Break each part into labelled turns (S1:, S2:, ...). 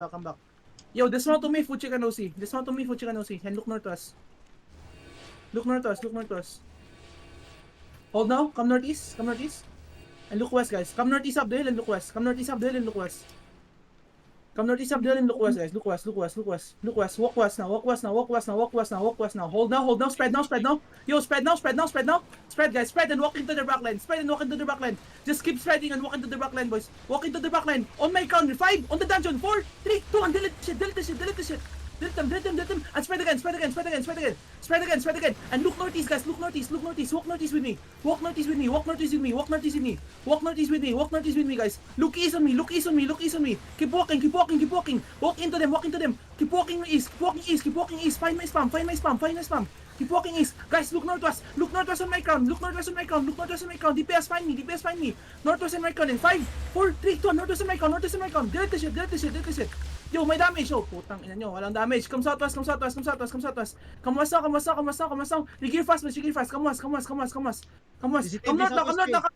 S1: Come back. Yo, dismount to me, Fuchika no see. Dismount to me, Fuchika no see. And look north to us. Look north to us, look north to us. Hold now, come northeast, come northeast. And look west, guys. Come northeast up the hill and look west. Come northeast up the hill and look west. Come northeast up the hill and look west, guys. Look west, look west, look west. Look west. Walk west now, walk west now, walk west now, walk west now, walk west now. Hold now, spread now, spread now. Yo, spread now, spread now, spread now. Spread, guys, spread and walk into the back line. Spread and walk into the back line. Just keep spreading and walk into the back line, boys. Walk into the back line. On my count, 5, on the dungeon, 4, 3, 2, 1, delete the shit, delete the shit, delete the shit. Delete them, delete them, delete them, and spread again, spread again, spread again, spread again, spread again, spread again, and look northeast, guys, look northeast, look northeast, walk northeast with me, walk northeast with me, walk northeast with me, walk northeast with me, walk northeast with me, walk northeast with me, guys, look east on me, look east on me, look east on me, keep walking, keep walking, keep walking, walk into them, keep walking east, keep walking east, keep walking east, find my spam, find my spam, find my spam, keep walking east, guys, look northwest on my crown, look northwest on my crown, look northwest on my crown, DPS find me, northwest on my crown, in 5, 4, 3, 2, northwest on my crown, delete the shit, delete the shit, delete the shit. Yo, may damage. Oh, putang ina nyo. Walang damage. Come southwest, come southwest, come southwest, come southwest. Come west now, come west now, come west now, come west now. Regear fast, boys, regear fast. Come west, come west, come west, come west. Come west. Come north now, come north now. Come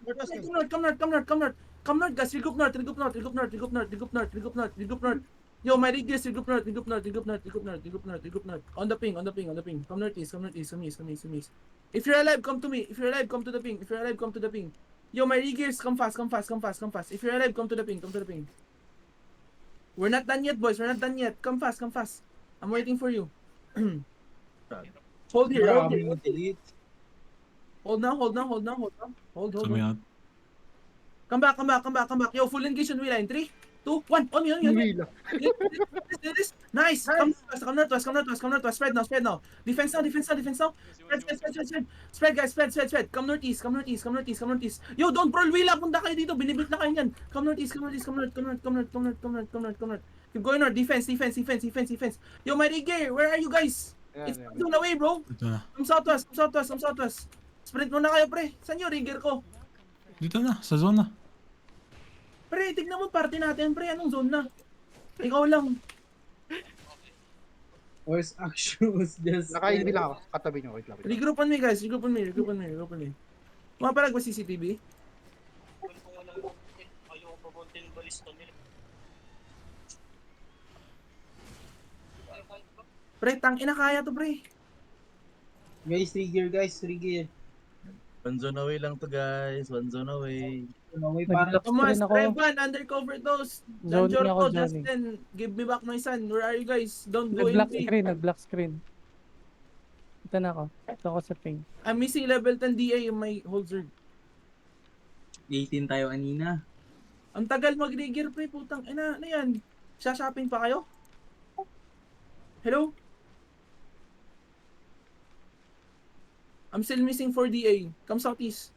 S1: north, come north, come north, come north. Come north, guys. Regroup north, regroup north, regroup north, regroup north, regroup north, regroup north, regroup north. Yo, my regears, regroup north, regroup north, regroup north, regroup north, regroup north, regroup north. On the ping, on the ping, on the ping. Come northeast, come northeast, come east, come east, come east. If you're alive, come to me. If you're alive, come to the ping. If you're alive, come to the ping. Yo, my regears, come fast, come fast, come fast, come fast. If you're alive, come to the ping, come to the ping. We're not done yet, boys. We're not done yet. Come fast, come fast. I'm waiting for you. Hold here, hold here. Hold now, hold now, hold now, hold now. Hold, hold, hold. Come back, come back, come back, come back. Yo, full engage on wheel line. 3, 2, 1. On me, on me, on me. This. Nice. Come northwest, come northwest, come northwest. Spread now, spread now. Defense now, defense now, defense now. Spread, spread, spread, spread, spread. Spread, guys, spread, spread, spread. Come northeast, come northeast, come northeast, come northeast. Yo, don't brawl wheel up. Punta kayo dito. Binibuild na kayo yan. Come northeast, come northeast, come north, come north, come north, come north, come north, come north, come north. Keep going north. Defense, defense, defense, defense, defense. Yo, my rigger, where are you guys? It's on the way, bro. Come southwest, come southwest, come southwest. Sprint muna kayo, pre. Saan yung rigger ko?
S2: Dito na, sa zona.
S1: Pre, tignan mo party natin, pre. Anong zone na? Ikaw lang.
S3: Where's actions? Just
S4: Nakailbi lang ako. Katabi nyo. Wait lang.
S1: Regroup on me, guys. Regroup on me, regroup on me, regroup on me. Mapalag ba CCTV?
S5: Ayaw pa kontin balista nila.
S1: Pre, tangina kaya to, pre.
S3: guys, trigger.
S6: One zone away lang to guys, one zone away.
S3: May parang
S1: Tomas,
S7: Screen ako.
S1: Trevan, undercover those.
S7: Zone
S1: John
S7: ako,
S1: Jorko,
S7: Johnny.
S1: Justin, give me back my son. Where are you guys? Don't go in
S7: Nag-black
S1: me.
S7: screen, nag-black screen. Ito na ako. Ito ako sa ping.
S1: I'm missing level 10 DA in my holster.
S3: 18 tayo anina.
S1: Ang tagal mag-rigger, pre. Putang ina. Ano yan? Shopping pa kayo? Hello? I'm still missing 4 DA. Come southeast.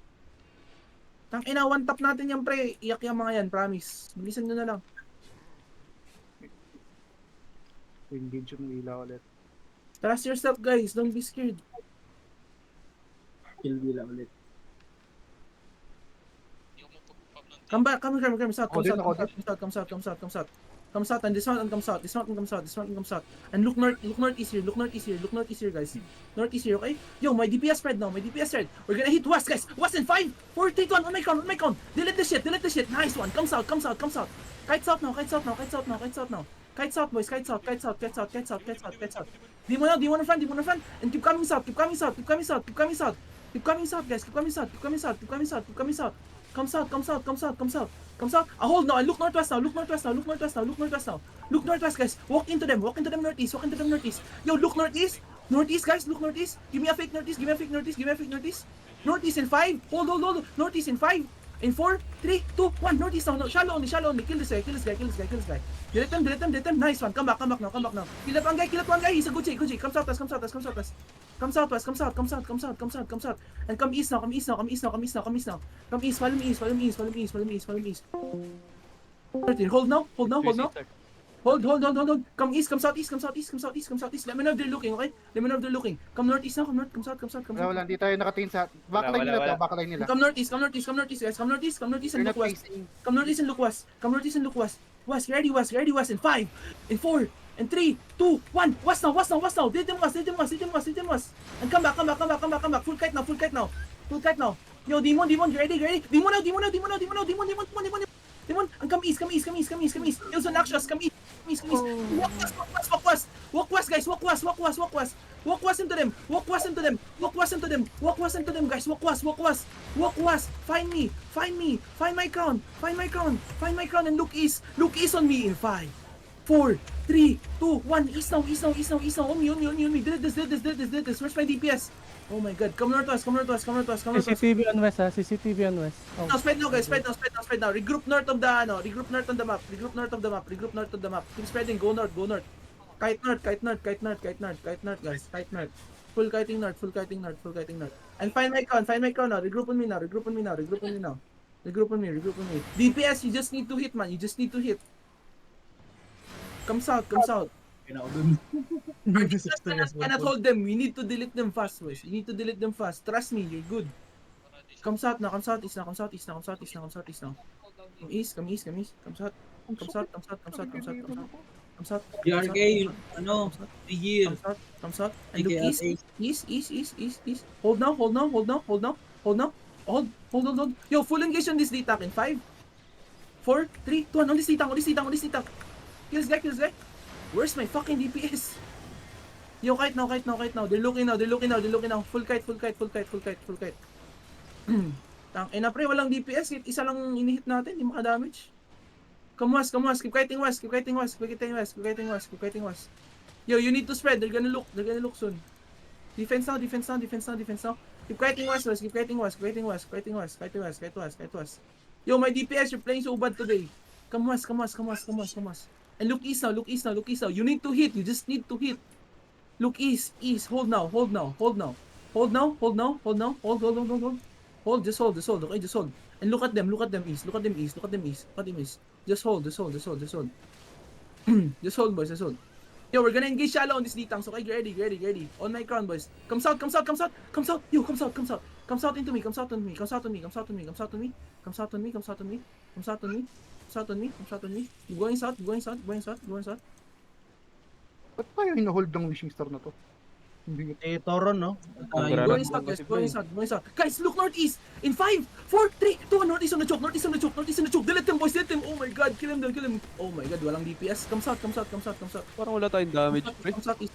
S1: Tang ina, one tap natin yan, pre. Iyak yung mga yan, promise. Bilisan nyo na lang.
S4: Engage yung ilaw ulit.
S1: Trust yourself, guys. Don't be scared.
S3: Kill bila ulit.
S1: Come back, come south, come
S4: Audit,
S1: south,
S4: audit.
S1: come south, come south, come south. Come south and dismount and come south, dismount and come south, dismount and come south. And look northeast here, look northeast here, look northeast here, guys. Northeast here, okay? Yo, my DPS spread now, my DPS spread. We're gonna hit west, guys. West in 5, 4, 3, 2, 1, on my count. Delete the shit, delete the shit. Nice one. Come south, come south, come south. Kite south now, kite south now, kite south now, kite south now. Kite south, boys, kite south, kite south, kite south, kite south, kite south, kite south. Demon in front, and keep coming south, keep coming south, keep coming south, keep coming south. Keep coming south, guys, keep coming south, keep coming south, keep coming south, keep coming south. Come south, come south, come south, come south. Come south. Hold now and look northwest now. Look northwest now. Look northwest now. Look northwest now. Look northwest, guys. Walk into them. Walk into them northeast. Walk into them northeast. Yo, look northeast. Northeast, guys. Look northeast. Give me a fake northeast. Give me a fake northeast. Give me a fake northeast. Northeast in 5. Hold. Northeast in 5. In 4, 3, 2, 1. Northeast now. No, shallow only. Kill this guy. Kill this guy. Delete them. Nice one. Come back now. Kill that one guy. He's a good G. Come southwest. Come south. And come east now. Come east. Come east. Follow me east. 13. Hold now. Hold. Come east. Come southeast. Let me know if they're looking, okay? Come northeast now. Come south.
S4: Wala, hindi tayo nakatingin sa backline nila.
S6: Wala.
S4: Backline nila.
S1: Come northeast, guys. Come northeast and
S4: They're
S1: look
S4: not
S1: west.
S4: facing.
S1: Come northeast and look west. West, ready west. In 5, in 4, in 3, 2, 1. West now. Did them west. And come back. Full kite now. Yo, Demon, you ready? Demon now. And come east. Yo, Zonaxious, come east. east, come east. Walk west, walk west, walk west. Walk west, guys, walk west, walk west, walk west. Walk west into them, walk west into them, walk west into them, walk west into them, guys, walk west, walk west. Walk west, find me, find my crown, find my crown, and look east on me in 5, 4, 3, 2, 1, east now, on me, delete this, where's my DPS? Oh my god, come north west.
S7: CCTV on west ha, CCTV on west. Oh.
S1: Now, spread now, guys. Spread now. Regroup north of the map. Keep spreading. Go north. Kite north, guys. Kite north. Full kiting north. And find my crown now. Regroup on me now. Regroup on me. DPS, you just need to hit, man. Come south.
S3: Kaya ako dun.
S1: Cannot hold them. We need to delete them fast, boys. Trust me, you're good. Come south now. Come southeast now. Come east. Come south.
S3: DRK, ano, 3 year.
S1: Come south. And look
S3: AKA.
S1: east. Hold now. Hold. Yo, full engage on this D-Tac in 5, 4, 3, 2, 1. On this D-Tac. Kills guy. Where's my fucking DPS? Yo, kite now. They're looking now. Full kite. Tangina pre, walang DPS. Isa lang inihit natin, hindi maka-damage. Come west. Keep kiting west. Yo, you need to spread. They're gonna look soon. Defense now. Keep kiting west. Yo, my DPS, you're playing so bad today. Come west. And look east now. You need to hit. You just need to hit. Look east. Hold now. Hold. Just hold. Okay, just hold. And look at them east. Just hold. Just hold, boys. Yo, we're gonna engage shallow on this D-Tanks. Okay, get ready. On my crown, boys. Come south. Yo, come south. Come south into me. Come south on me. You're going south.
S4: Ba't pa yung hinahold ng wishing star na to? Hindi nga.
S6: Eh, Toro, no?
S1: Going south. Guys, look northeast. In 5, 4, 3, 2, 1. Northeast on the choke. Delete them, boys. Oh my god, kill him. Oh my god, walang DPS. Come south.
S8: Parang wala tayong damage, pre.
S1: Come southeast.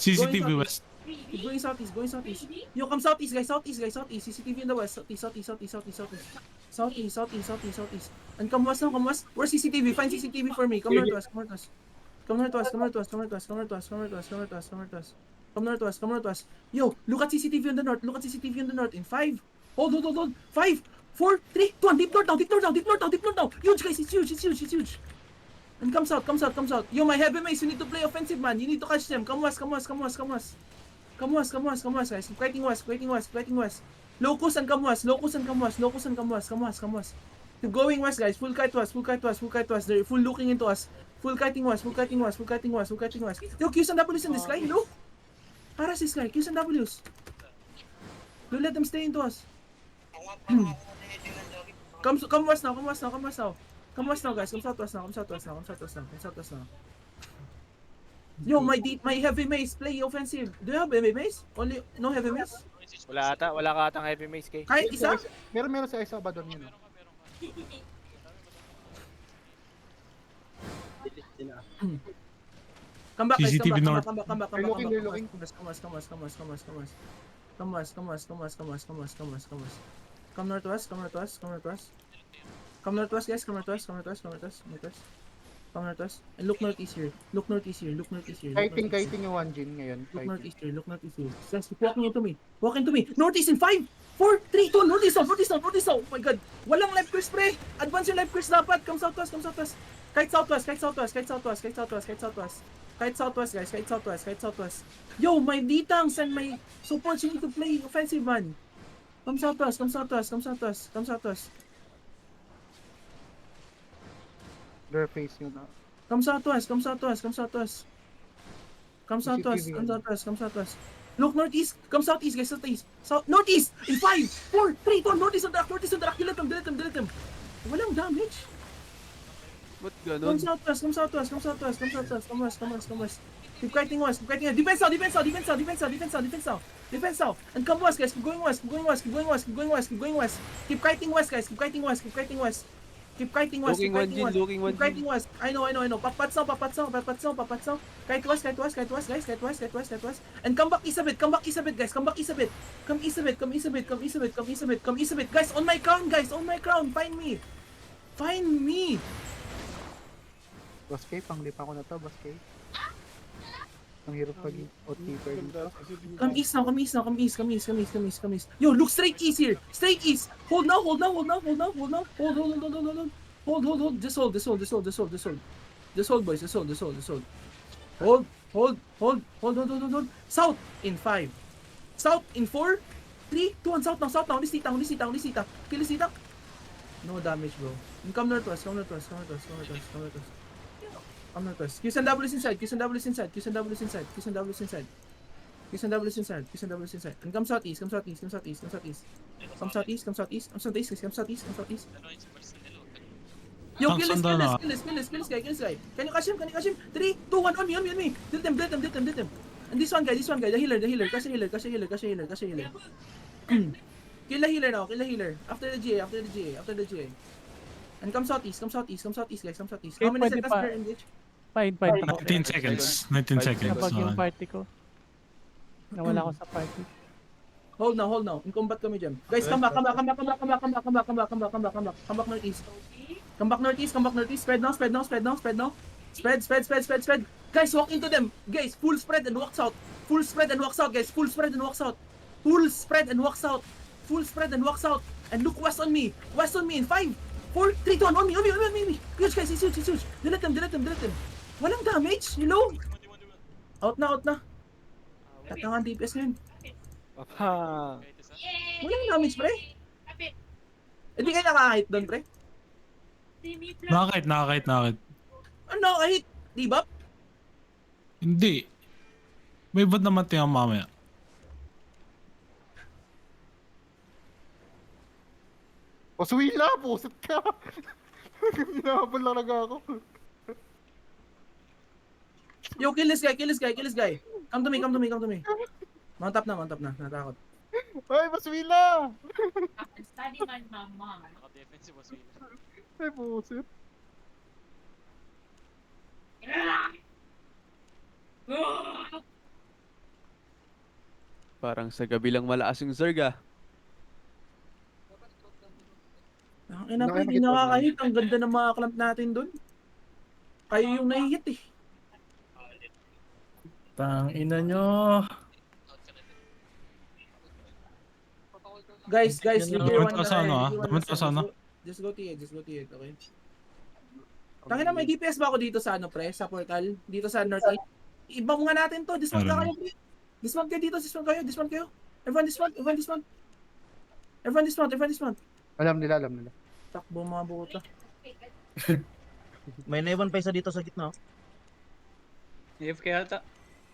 S2: CCTV west.
S1: Keep going southeast. Yo, come southeast, guys. CCTV in the west. Southeast. And come west now. Where's CCTV? Find CCTV for me. Come north west. Come north west. Yo, look at CCTV on the north. In 5. Hold. 5, 4, 3, 2, 1. Deep north now. Huge, guys. It's huge. And come south. Yo, my heavy mace, you need to play offensive, man. You need to catch them. Come west, guys. Keep fighting west. Locus and come west. Keep going west, guys. Full kite west. They're full looking into us. Full kiting west. Yo, Qs and Ws in this guy, hello? Paras this guy, Qs and Ws. Don't let them stay into us. Come west now. Come west now, guys. Come southwest now. Yo, my heavy mace, play offensive. Do you have heavy mace? Only, no heavy mace?
S8: Wala ka atang heavy mace, kay.
S1: Kahit isa?
S4: Meron sa isa ba doon yun?
S1: Come back, guys.
S2: CCTV north.
S1: Come back.
S4: They're looking.
S1: Come northwest, guys. Come northwest. And look northeast here.
S4: Kiting yung 1 Jin ngayon.
S1: Look northeast here. Guys, keep walking into me. Northeast in 5, 4, 3, 2, northeast now. Oh my god. Walang life quest, pre. Advance your life quest dapat. Come southwest. Kite southwest, guys. Yo, my D-Tanks and my supports, you need to play offensive, man. Come southwest.
S4: Their face yun na.
S1: Come southwest. Look northeast. Come southeast, guys. Northeast in 5, 4, 3, 2, northeast on the rock. Delete them. Walang damage.
S8: Ba't
S1: Come
S8: ganun?
S1: southwest. Come west. Keep kiting west. Defense now. And come west, guys. Keep going west. Keep kiting west, guys. Keep kiting west. Keep kiting west,
S8: Looking
S1: keep
S8: one,
S1: kiting
S8: Jin.
S1: west.
S8: Looking one,
S1: Keep kiting
S8: Jin.
S1: west. I know. Papats now. Kite west, guys. Kite west. And come back east a bit, guys. Come back east a bit. Come east a bit. Guys, on my crown. Find me.
S4: Boss K, panglipa ko na to, Boss K. Ang hirap pag outkeeper dito.
S1: Come east now. Yo, look straight east here. Straight east. Hold now. Hold. Just hold. Just hold, boys. Just hold. Hold. South in 5. South in 4. 3, 2, 1. South now. Only sita. Kill sita. No damage, bro. And come northwest. Come northwest. Qs and W's inside. And come southeast. Come southeast. Yo, kill this guy. Can you catch him? 3, 2, 1, on me. Deal them. And this one guy, the healer. Catch the healer. Kill the healer now. After the GA. And come southeast, guys. How many
S7: pwede
S1: seconds
S7: pa.
S1: per engage?
S7: 5.
S2: 19 seconds. 19 seconds.
S7: Kapag yung
S2: Ah.
S7: party ko. Nawala ko sa party.
S1: Hold now. In combat kami dyan. Guys, come back. Come back northeast. Come back northeast. Spread now. Spread. Guys, walk into them. Guys, full spread and walk south. Guys. Full spread and walk south. And look west on me. In 5, 4, 3, 2, 1. On me. Huge, guys. It's huge. Delete them. Walang damage. You know? Out na. Tatangan DPS ngayon.
S8: Papa.
S1: Walang damage, pre. Hindi kayo nakakahit doon, pre.
S2: Nakakait.
S1: Ano, kahit, di ba?
S2: Hindi. May bot naman tingnan mamaya.
S4: Boss Willa, pusit ka! Hinahabol lang ako.
S1: Yo, kill this guy. Come to me. Mount up na. Natakot.
S4: Ay, Boss Willa!
S5: Study man, mama.
S8: Naka-defensive was win.
S4: Ay, pusit.
S8: Parang sa gabi lang malakas yung Zerg ah.
S1: Ang ina, pre, hindi nakakahit. Ang ganda ng mga clamp natin doon. Kayo yung nahihit eh.
S9: Tang ina nyo.
S1: Guys,
S2: Damit ka sa ano, ah? Damit ka sa ano?
S1: Just go to it, okay? Tangina, may DPS ba ako dito sa ano, pre? Sa portal? Dito sa north east? Iba mo nga natin to. Dismount ka kayo, pre. Dismount kayo dito. Dismount kayo. Everyone dismount.
S4: Alam nila.
S1: Takbo mga buta.
S6: May naiwan pa isa dito sa gitna.
S3: AFK ata.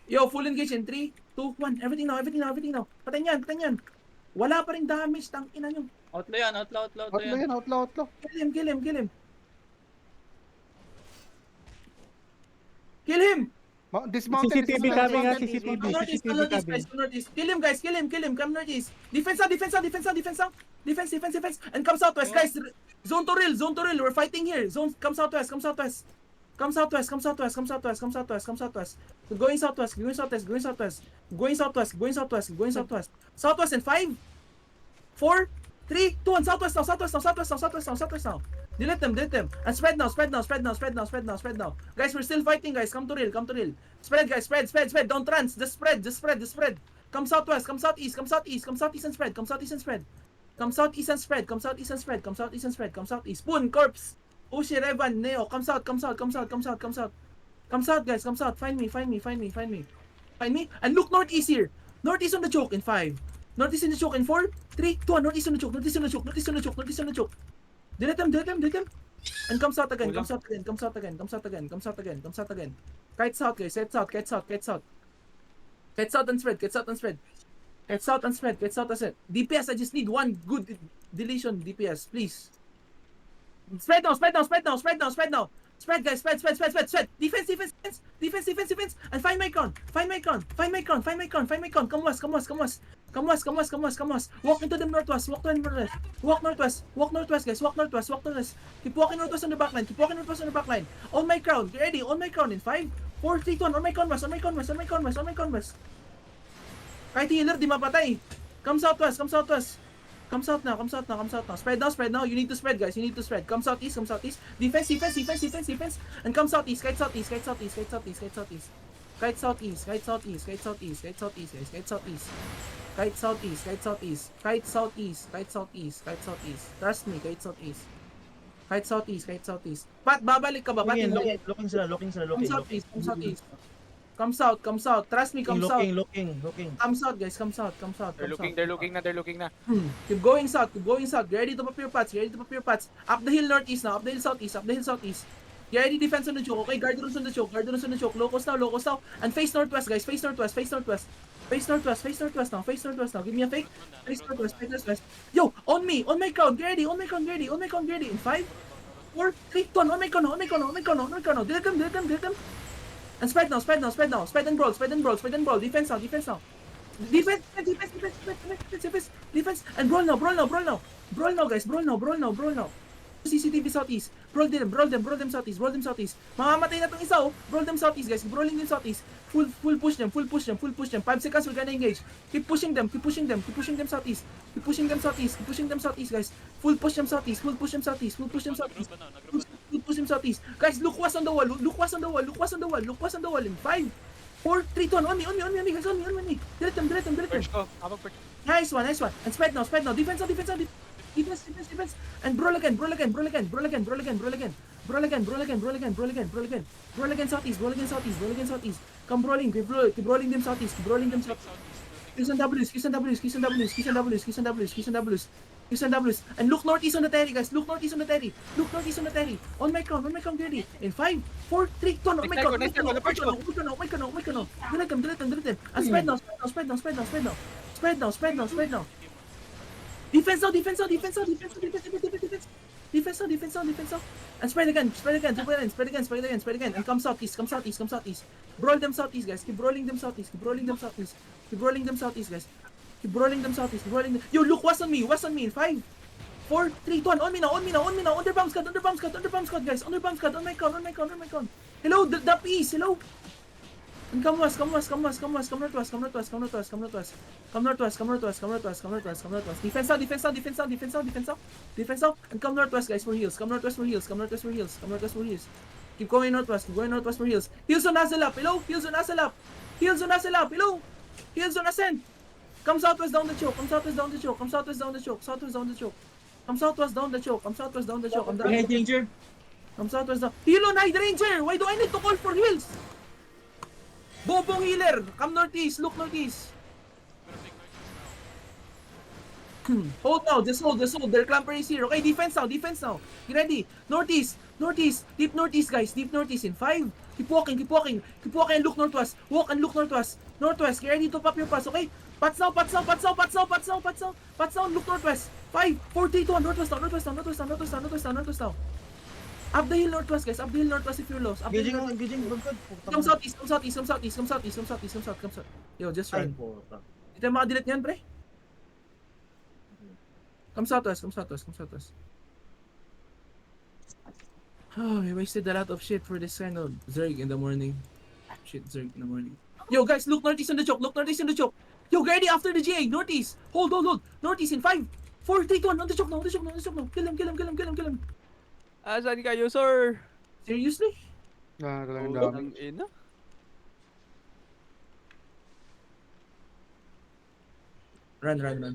S1: Yo, full engage in 3, 2, 1. Everything now. Patayin yan. Wala pa rin damage. Tang ina nyo.
S3: Outlaw yan.
S4: Outlaw.
S1: Kill him!
S4: Dismounted.
S7: CCTV kami nga, CCTV.
S1: Come northeast, come northeast. Kill him, guys. Come northeast. Defense. And come southwest, guys. Zone to real. We're fighting here. Come southwest. Going southwest. Southwest in 5, 4, 3, 2, 1. Southwest now. Delete them. And spread now. Guys, we're still fighting, guys. Come to real. Spread, guys. Spread. Don't trans. Just spread. Come southwest. Come southeast and spread. Come southeast. Spoon, corpse. Ushi, Revan, Neo. Come south. Come south, guys. Find me. And look northeast here. Northeast on the choke in 5. Northeast in the choke in 4, 3, 2, 1. Northeast on the choke. Delete them. And come south again. Kite south, guys. Kite south. Kite south and spread. DPS, I just need one good deletion DPS, please. Spread now. Spread, guys, spread. Defense. And find my crown. Come west. Walk into the northwest. Walk northwest, guys. Walk northwest. Keep walking northwest on the backline. On my crown. Get ready. On my crown in 5, 4, 3, 2, 1. On my crown west. Kahit healer, di mapatay. Come southwest. Come south now. Spread now. You need to spread, guys. Come southeast. Defense. And come southeast. Kite southeast. Kite southeast, guys. Kite southeast. Trust me, kite southeast. Pat, babalik ka ba? Pat,
S6: Looking sila.
S1: Come southeast. Come south. Trust me, come south.
S6: Looking.
S1: Come south, guys. Come south.
S8: They're looking na.
S1: Keep going south. Get ready to pop your pots. Up the hill northeast now. Up the hill southeast. Get ready defense on the choke. Okay, guard runes on the choke. Locos now. And face northwest, guys. Face northwest now. Give me a fake. Face northwest. Yo, on me. On my crown. Get ready. In 5, 4, 3, 2, 1. On my crown. Delete them. And spread now. Spread and brawl. Defense now. Defense. And brawl now, guys. Brawl now. CCTV southeast. Brawl them southeast. Mamamatay na tong isa, oh. Brawl them southeast, guys. Brawling them southeast. Full push them. 5 seconds, we're gonna engage. Keep pushing them southeast. Guys. Full push them southeast. Guys, look what's on the wall. In 5, 4, 3, 2, 1. On me, guys. On me. Delete them.
S8: Perch ko. Habang perch.
S1: Nice one. And spread now. Defense. And brawl again. Brawl again southeast. Come brawling. Keep brawling them southeast. Qs and Ws. And look northeast on the Terry, guys. On my crown, ready. In 5, 4, 3, 2, 1. On my crown. Delete them. And spread now. Defense now. And spread again. And come southeast. Brawl them southeast, guys. Keep brawling them southeast, guys. Yo, look, what's on me? In 5, 4, 3, 2, 1. On me now. Underbomb squad, guys. On my crown. Hello, the piece. Hello. And come west. Come northwest. Defense out. And come northwest, guys, for heals. Keep going northwest for heals. Heals on Hazel up. Hello. Heals on ascent. Come southwest down the choke. I'm down.
S6: Hey, danger.
S1: Come southwest down. Heal on Hydranger. Why do I need to call for heals? Bobong healer. Come northeast. Look northeast. Hold now. Just hold. Their clamper is here. Okay, defense now. Get ready. Northeast. Deep northeast, guys. In 5. Keep walking. And look northwest. Northwest. Get ready to pop your pass. Okay. Pats now. Look northwest. 5, 4, 3, 2, 1. Northwest now. Up the hill northwest, guys. If you're lost.
S6: Engaging.
S1: Come southeast. Yo, just run. Hindi tayo makadelete yan, pre. Come southwest. Oh, we wasted a lot of shit for this kind of Zerg in the morning. Yo, guys, look northeast on the choke. Yo, get ready after the GA. Northeast. Hold. Northeast in 5, 4, 3, 2, 1. On the choke now. Kill him.
S8: Asan kayo, sir?
S1: Seriously?
S4: Talagang
S8: Ang
S4: dami.
S8: ina.
S1: Run.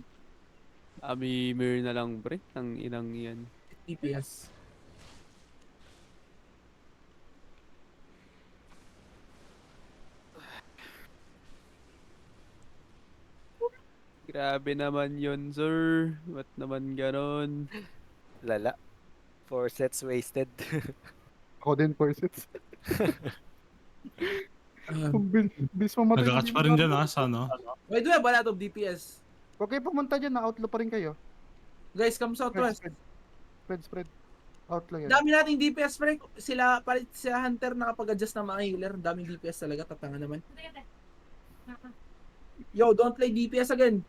S8: Mir na lang, pre. Ang inang yan.
S1: DPS.
S8: Grabe naman yun, sir. Ba't naman ganon?
S9: Lala. 4 sets wasted.
S4: Ako din, 4 sets. Ang bilis mamatay.
S2: Nagka-catch pa rin dyan ha, sa ano.
S1: Why do we have a lot of DPS?
S4: Okay, pumunta dyan. Na-outlaw pa rin kayo.
S1: Guys, come southwest.
S4: Spread. Outlaw yan.
S1: Dami nating DPS, pre. Sila, palit sila Hunter nakapag-adjust na mga healer. Daming DPS talaga, tatanga naman. Yo, don't play DPS again.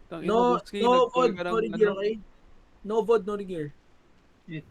S8: Tangina,
S1: No,
S8: Boss K,
S1: no
S8: nag-call
S1: VOD,
S8: ka ng
S1: no regear,
S8: ano.
S1: okay? No VOD, no regear.
S3: Shit.